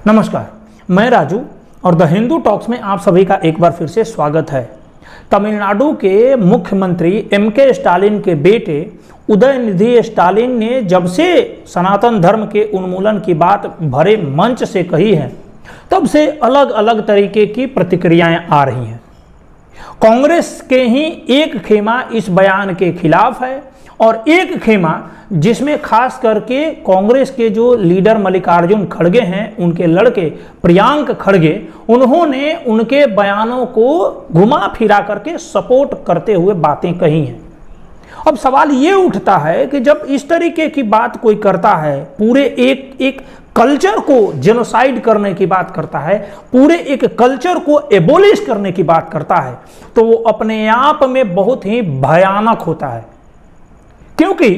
नमस्कार, मैं राजू और द हिंदू टॉक्स में आप सभी का एक बार फिर से स्वागत है। तमिलनाडु के मुख्यमंत्री एम.के. स्टालिन के बेटे उदयनिधि स्टालिन ने जब से सनातन धर्म के उन्मूलन की बात भरे मंच से कही है, तब से अलग अलग तरीके की प्रतिक्रियाएं आ रही हैं। कांग्रेस के ही एक खेमा इस बयान के खिलाफ है और एक खेमा जिसमें खास करके कांग्रेस के जो लीडर मल्लिकार्जुन खड़गे हैं, उनके लड़के प्रियांक खड़गे, उन्होंने उनके बयानों को घुमा फिरा करके सपोर्ट करते हुए बातें कही हैं। अब सवाल ये उठता है कि जब इस तरीके की बात कोई करता है, पूरे एक कल्चर को जेनोसाइड करने की बात करता है, पूरे एक कल्चर को एबोलिश करने की बात करता है, तो वो अपने आप में बहुत ही भयानक होता है। क्योंकि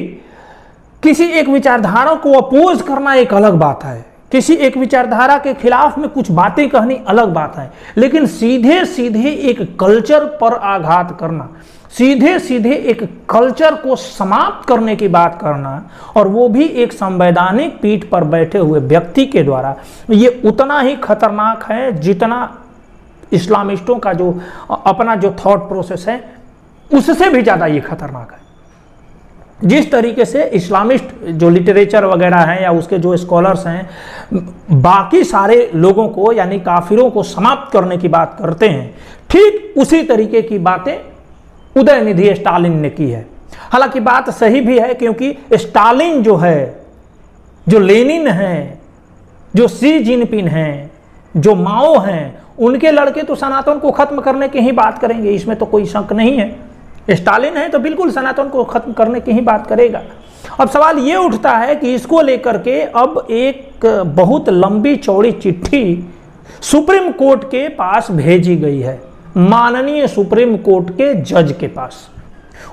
किसी एक विचारधारा को अपोज करना एक अलग बात है, किसी एक विचारधारा के खिलाफ में कुछ बातें कहनी अलग बात है, लेकिन सीधे सीधे एक कल्चर पर आघात करना, सीधे सीधे एक कल्चर को समाप्त करने की बात करना, और वो भी एक संवैधानिक पीठ पर बैठे हुए व्यक्ति के द्वारा, ये उतना ही खतरनाक है जितना इस्लामिस्टों का जो अपना जो थॉट प्रोसेस है उससे भी ज़्यादा ये खतरनाक है। जिस तरीके से इस्लामिस्ट जो लिटरेचर वगैरह हैं या उसके जो स्कॉलर्स हैं, बाकी सारे लोगों को यानी काफिरों को समाप्त करने की बात करते हैं, ठीक उसी तरीके की बातें उदयनिधि स्टालिन ने की है। हालांकि बात सही भी है, क्योंकि स्टालिन जो है, जो लेनिन है, जो सी जिनपिंग हैं, जो माओ हैं, उनके लड़के तो सनातन को खत्म करने की ही बात करेंगे, इसमें तो कोई शक नहीं है। स्टालिन है तो बिल्कुल सनातन को खत्म करने की ही बात करेगा। अब सवाल ये उठता है कि इसको लेकर के अब एक बहुत लंबी चौड़ी चिट्ठी सुप्रीम कोर्ट के पास भेजी गई है, माननीय सुप्रीम कोर्ट के जज के पास।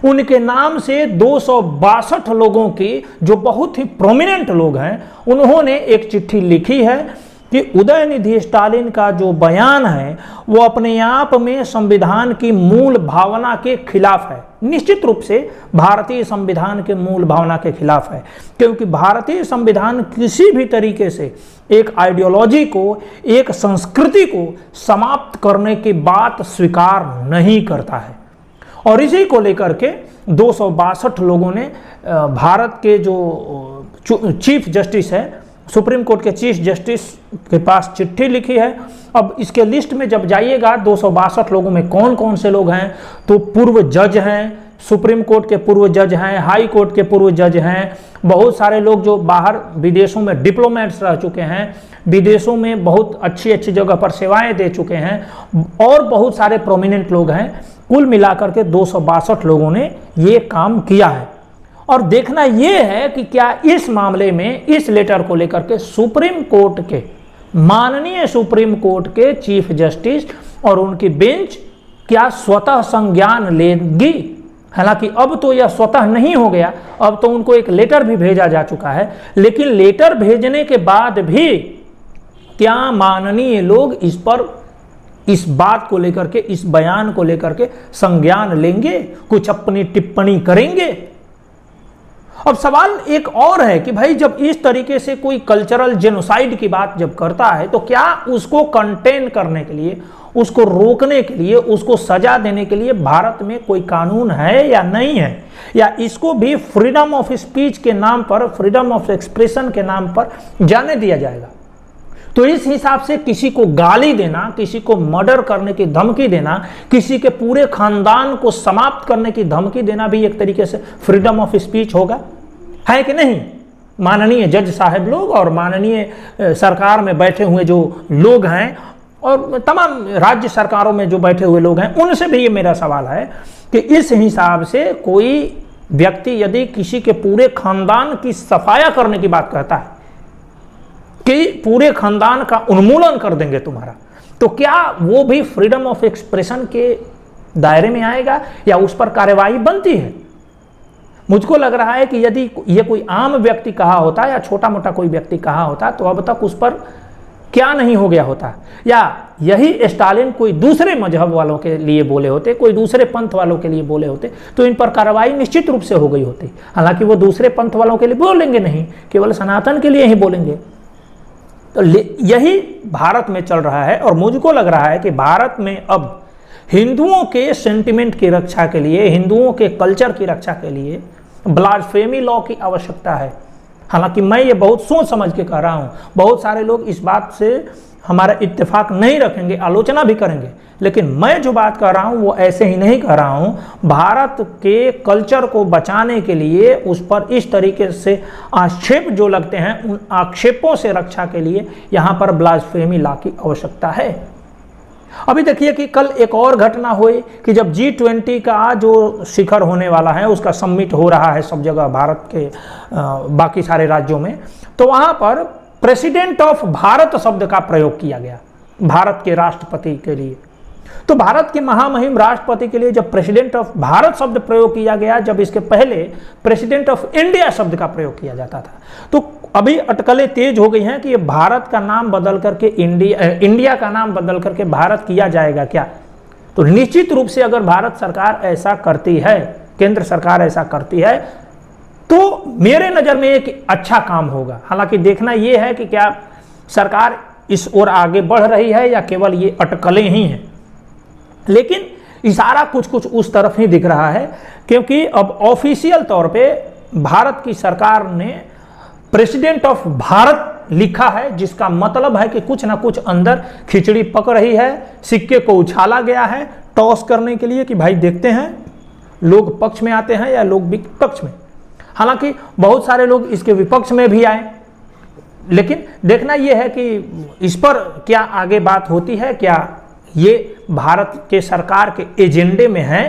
उनके नाम से 262 लोगों की, जो बहुत ही प्रोमिनेंट लोग हैं, उन्होंने एक चिट्ठी लिखी है कि उदयनिधि स्टालिन का जो बयान है वो अपने आप में संविधान की मूल भावना के खिलाफ है। निश्चित रूप से भारतीय संविधान के मूल भावना के खिलाफ है, क्योंकि भारतीय संविधान किसी भी तरीके से एक आइडियोलॉजी को, एक संस्कृति को समाप्त करने की बात स्वीकार नहीं करता है। और इसी को लेकर के 262 लोगों ने भारत के जो चीफ जस्टिस है, सुप्रीम कोर्ट के चीफ जस्टिस के पास चिट्ठी लिखी है। अब इसके लिस्ट में जब जाइएगा 262 लोगों में कौन कौन से लोग हैं, तो पूर्व जज हैं, सुप्रीम कोर्ट के पूर्व जज हैं, हाई कोर्ट के पूर्व जज हैं, बहुत सारे लोग जो बाहर विदेशों में डिप्लोमेट्स रह चुके हैं, विदेशों में बहुत अच्छी अच्छी जगह पर सेवाएं दे चुके हैं, और बहुत सारे प्रोमिनेंट लोग हैं। कुल मिलाकर के 262 लोगों ने ये काम किया है। और देखना यह है कि क्या इस मामले में, इस लेटर को लेकर के सुप्रीम कोर्ट के, माननीय सुप्रीम कोर्ट के चीफ जस्टिस और उनकी बेंच क्या स्वतः संज्ञान लेगी। हालांकि अब तो यह स्वतः नहीं हो गया, अब तो उनको एक लेटर भी भेजा जा चुका है, लेकिन लेटर भेजने के बाद भी क्या माननीय लोग इस पर, इस बात को लेकर के, इस बयान को लेकर के संज्ञान लेंगे, कुछ अपनी टिप्पणी करेंगे। अब सवाल एक और है कि भाई जब इस तरीके से कोई कल्चरल जेनोसाइड की बात जब करता है, तो क्या उसको कंटेन करने के लिए, उसको रोकने के लिए, उसको सजा देने के लिए भारत में कोई कानून है या नहीं है, या इसको भी फ्रीडम ऑफ स्पीच के नाम पर, फ्रीडम ऑफ एक्सप्रेशन के नाम पर जाने दिया जाएगा। तो इस हिसाब से किसी को गाली देना, किसी को मर्डर करने की धमकी देना, किसी के पूरे खानदान को समाप्त करने की धमकी देना भी एक तरीके से फ्रीडम ऑफ स्पीच होगा, है कि नहीं? माननीय जज साहब लोग और माननीय सरकार में बैठे हुए जो लोग हैं, और तमाम राज्य सरकारों में जो बैठे हुए लोग हैं, उनसे भी ये मेरा सवाल है कि इस हिसाब से कोई व्यक्ति यदि किसी के पूरे खानदान की सफाया करने की बात कहता है कि पूरे खानदान का उन्मूलन कर देंगे तुम्हारा, तो क्या वो भी फ्रीडम ऑफ एक्सप्रेशन के दायरे में आएगा या उस पर कार्यवाही बनती है? मुझको लग रहा है कि यदि ये कोई आम व्यक्ति कहा होता या छोटा मोटा कोई व्यक्ति कहा होता, तो अब तक उस पर क्या नहीं हो गया होता, या यही स्टालिन कोई दूसरे मजहब वालों के लिए बोले होते, कोई दूसरे पंथ वालों के लिए बोले होते, तो इन पर कार्रवाई निश्चित रूप से हो गई होती। हालांकि वो दूसरे पंथ वालों के लिए बोलेंगे नहीं, केवल सनातन के लिए ही बोलेंगे। तो यही भारत में चल रहा है और मुझको लग रहा है कि भारत में अब हिंदुओं के सेंटिमेंट की रक्षा के लिए, हिंदुओं के कल्चर की रक्षा के लिए ब्लास्फेमी लॉ की आवश्यकता है। हालांकि मैं ये बहुत सोच समझ के कह रहा हूँ, बहुत सारे लोग इस बात से हमारा इत्तेफाक नहीं रखेंगे, आलोचना भी करेंगे, लेकिन मैं जो बात कर रहा हूँ वो ऐसे ही नहीं कह रहा हूँ। भारत के कल्चर को बचाने के लिए उस पर इस तरीके से आक्षेप जो लगते हैं, उन आक्षेपों से रक्षा के लिए यहाँ पर ब्लास्फेमी लॉ की आवश्यकता है। अभी देखिए कि कल एक और घटना हुई कि जब G20 का जो शिखर होने वाला है, उसका समिट हो रहा है सब जगह भारत के बाकी सारे राज्यों में, तो वहाँ पर प्रेसिडेंट ऑफ भारत शब्द का प्रयोग किया गया भारत के राष्ट्रपति के लिए। तो भारत के महामहिम राष्ट्रपति के लिए जब प्रेसिडेंट ऑफ भारत शब्द प्रयोग किया गया, जब इसके पहले प्रेसिडेंट ऑफ इंडिया शब्द का प्रयोग किया जाता था, तो अभी अटकलें तेज हो गई हैं कि ये भारत का नाम बदल करके इंडिया का नाम बदल करके भारत किया जाएगा क्या। तो निश्चित रूप से अगर भारत सरकार ऐसा करती है, केंद्र सरकार ऐसा करती है, तो मेरे नज़र में एक अच्छा काम होगा। हालांकि देखना यह है कि क्या सरकार इस ओर आगे बढ़ रही है या केवल ये अटकलें ही हैं, लेकिन इशारा कुछ कुछ उस तरफ ही दिख रहा है, क्योंकि अब ऑफिशियल तौर पे भारत की सरकार ने प्रेसिडेंट ऑफ भारत लिखा है, जिसका मतलब है कि कुछ ना कुछ अंदर खिचड़ी पक रही है, सिक्के को उछाला गया है टॉस करने के लिए कि भाई देखते हैं लोग पक्ष में आते हैं या लोग विपक्ष में। हालांकि बहुत सारे लोग इसके विपक्ष में भी आए, लेकिन देखना यह है कि इस पर क्या आगे बात होती है, क्या ये भारत के सरकार के एजेंडे में है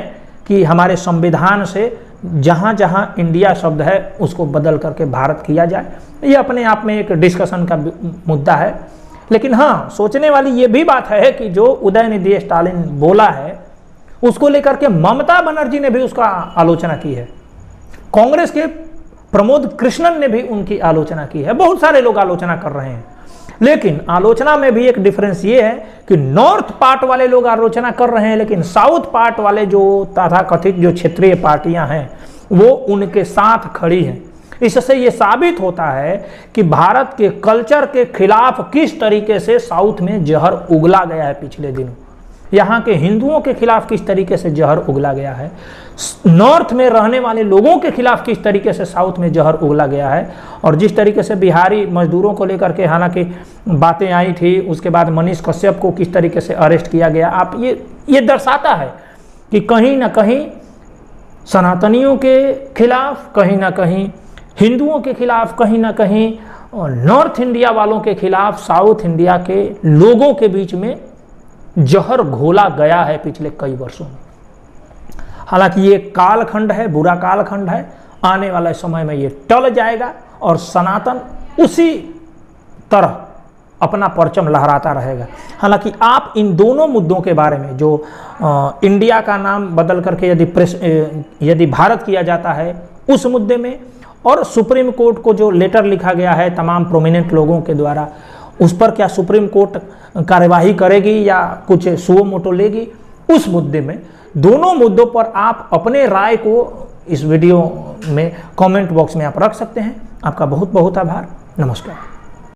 कि हमारे संविधान से जहाँ जहाँ इंडिया शब्द है उसको बदल करके भारत किया जाए। ये अपने आप में एक डिस्कशन का मुद्दा है। लेकिन हाँ, सोचने वाली ये भी बात है कि जो उदयनिधि स्टालिन बोला है उसको लेकर के ममता बनर्जी ने भी उसका आलोचना की है, कांग्रेस के प्रमोद कृष्णन ने भी उनकी आलोचना की है, बहुत सारे लोग आलोचना कर रहे हैं। लेकिन आलोचना में भी एक डिफरेंस ये है कि नॉर्थ पार्ट वाले लोग आलोचना कर रहे हैं, लेकिन साउथ पार्ट वाले जो तथाकथित जो क्षेत्रीय पार्टियां हैं वो उनके साथ खड़ी हैं। इससे ये साबित होता है कि भारत के कल्चर के खिलाफ किस तरीके से साउथ में जहर उगला गया है पिछले दिनों, यहाँ के हिंदुओं के खिलाफ किस तरीके से जहर उगला गया है, नॉर्थ में रहने वाले लोगों के खिलाफ किस तरीके से साउथ में जहर उगला गया है। और जिस तरीके से बिहारी मजदूरों को लेकर के हालांकि बातें आई थी, उसके बाद मनीष कश्यप को किस तरीके से अरेस्ट किया गया, आप ये दर्शाता है कि कहीं ना कहीं सनातनियों के खिलाफ, कहीं ना कहीं हिंदुओं के खिलाफ, कहीं ना कहीं नॉर्थ इंडिया वालों के खिलाफ साउथ इंडिया के लोगों के बीच में जहर घोला गया है पिछले कई वर्षों में। हालांकि ये कालखंड है, बुरा कालखंड है, आने वाले समय में ये टल जाएगा और सनातन उसी तरह अपना परचम लहराता रहेगा। हालांकि आप इन दोनों मुद्दों के बारे में, जो इंडिया का नाम बदल करके यदि भारत किया जाता है उस मुद्दे में, और सुप्रीम कोर्ट को जो लेटर लिखा गया है तमाम प्रोमिनेंट लोगों के द्वारा, उस पर क्या सुप्रीम कोर्ट कार्यवाही करेगी या कुछ सुओ मोटो लेगी, उस मुद्दे में, दोनों मुद्दों पर आप अपने राय को इस वीडियो में कमेंट बॉक्स में आप रख सकते हैं। आपका बहुत बहुत आभार। नमस्कार।